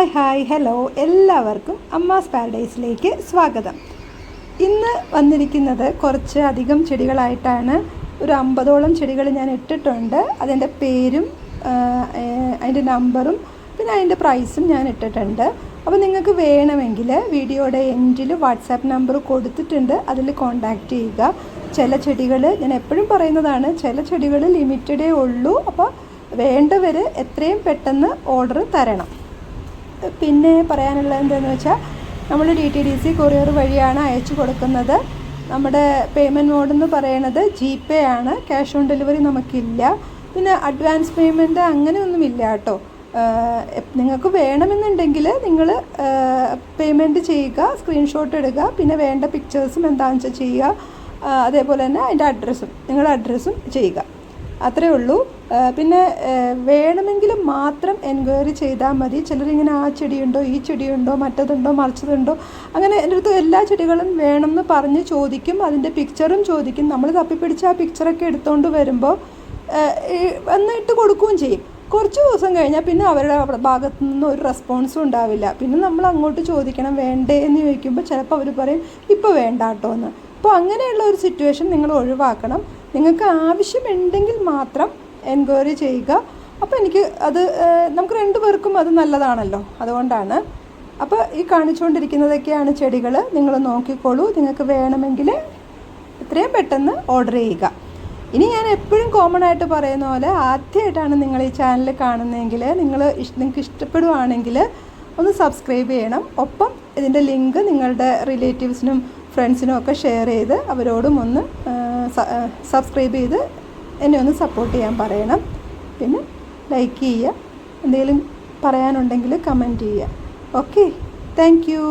Hi hello എല്ലാവർക്കും അമ്മാസ് പാരഡൈസിലേക്ക് സ്വാഗതം. ഇന്ന് വന്നിരിക്കുന്നത് കുറച്ച് അധികം ചെടികളായിട്ടാണ്. ഒരു 50ഓളം ചെടികൾ ഞാൻ ഇട്ടിട്ടുണ്ട്. അതിൻ്റെ പേരും അതിൻ്റെ നമ്പറും പിന്നെ അതിൻ്റെ പ്രൈസും ഞാൻ ഇട്ടിട്ടുണ്ട്. അപ്പോൾ നിങ്ങൾക്ക് വേണമെങ്കിൽ വീഡിയോയുടെ എൻഡിൽ വാട്സാപ്പ് നമ്പർ കൊടുത്തിട്ടുണ്ട്, അതിൽ കോൺടാക്റ്റ് ചെയ്യുക. ചില ചെടികൾ ഞാൻ എപ്പോഴും പറയുന്നതാണ്, ചില ചെടികൾ ലിമിറ്റഡേ ഉള്ളൂ. അപ്പോൾ വേണ്ടവർ എത്രയും പെട്ടെന്ന് ഓർഡർ തരണം. പിന്നെ പറയാനുള്ളത് എന്താണെന്ന് വെച്ചാൽ, നമ്മൾ DTDC കൊറിയർ വഴിയാണ് അയച്ചു കൊടുക്കുന്നത്. നമ്മുടെ പേയ്മെൻറ്റ് മോഡെന്ന് പറയുന്നത് GPay ആണ്. ക്യാഷ് ഓൺ ഡെലിവറി നമുക്കില്ല. പിന്നെ അഡ്വാൻസ് പേയ്മെൻറ്റ് അങ്ങനെയൊന്നുമില്ല കേട്ടോ. നിങ്ങൾക്ക് വേണമെന്നുണ്ടെങ്കിൽ നിങ്ങൾ പേയ്മെൻറ്റ് ചെയ്യുക, സ്ക്രീൻഷോട്ട് എടുക്കുക, പിന്നെ വേണ്ട പിക്ചേഴ്സും എന്താണെന്ന് വെച്ചാൽ ചെയ്യുക. അതേപോലെ തന്നെ അതിൻ്റെ അഡ്രസ്സും നിങ്ങളുടെ അഡ്രസ്സും ചെയ്യുക. അത്രേ ഉള്ളൂ. പിന്നെ വേണമെങ്കിൽ മാത്രം എൻക്വയറി ചെയ്താൽ മതി. ചിലരിങ്ങനെ ആ ചെടിയുണ്ടോ, ഈ ചെടിയുണ്ടോ, മറ്റതുണ്ടോ, മറിച്ചതുണ്ടോ, അങ്ങനെ എൻ്റെ അടുത്ത് എല്ലാ ചെടികളും വേണമെന്ന് പറഞ്ഞ് ചോദിക്കും. അതിൻ്റെ പിക്ചറും ചോദിക്കും. നമ്മൾ തപ്പിപ്പിടിച്ച് ആ പിക്ചറൊക്കെ എടുത്തുകൊണ്ട് വരുമ്പോൾ വന്നിട്ട് കൊടുക്കുകയും ചെയ്യും. കുറച്ച് ദിവസം കഴിഞ്ഞാൽ പിന്നെ അവരുടെ ഭാഗത്തു നിന്ന് ഒരു റെസ്പോൺസും ഉണ്ടാവില്ല. പിന്നെ നമ്മൾ അങ്ങോട്ട് ചോദിക്കണം വേണ്ടേ എന്ന് ചോദിക്കുമ്പോൾ ചിലപ്പോൾ അവർ പറയും ഇപ്പോൾ വേണ്ട കേട്ടോ എന്ന്. അപ്പോൾ അങ്ങനെയുള്ള ഒരു സിറ്റുവേഷൻ നിങ്ങൾ ഒഴിവാക്കണം. നിങ്ങൾക്ക് ആവശ്യമുണ്ടെങ്കിൽ മാത്രം എൻക്വയറി ചെയ്യുക. അപ്പോൾ നമുക്ക് രണ്ടുപേർക്കും അത് നല്ലതാണല്ലോ, അതുകൊണ്ടാണ്. അപ്പോൾ ഈ കാണിച്ചുകൊണ്ടിരിക്കുന്നതൊക്കെയാണ് ചെടികൾ. നിങ്ങൾ നോക്കിക്കോളൂ. നിങ്ങൾക്ക് വേണമെങ്കിൽ എത്രയും പെട്ടെന്ന് ഓർഡർ ചെയ്യുക. ഇനി ഞാൻ എപ്പോഴും കോമൺ ആയിട്ട് പറയുന്ന പോലെ, ആദ്യമായിട്ടാണ് നിങ്ങൾ ഈ ചാനൽ കാണുന്നതെങ്കിൽ നിങ്ങൾക്ക് ഇഷ്ടപ്പെടുവാണെങ്കിൽ ഒന്ന് സബ്സ്ക്രൈബ് ചെയ്യണം. ഒപ്പം ഇതിൻ്റെ ലിങ്ക് നിങ്ങളുടെ റിലേറ്റീവ്സിനും ഫ്രണ്ട്സിനും ഒക്കെ ഷെയർ ചെയ്ത് അവരോടും ഒന്ന് സബ്സ്ക്രൈബ് ചെയ്ത് എന്നെ ഒന്ന് സപ്പോർട്ട് ചെയ്യാൻ പറയണം. പിന്നെ ലൈക്ക് ചെയ്യുക. എന്തെങ്കിലും പറയാനുണ്ടെങ്കിൽ കമൻറ്റ് ചെയ്യുക. Okay, thank you.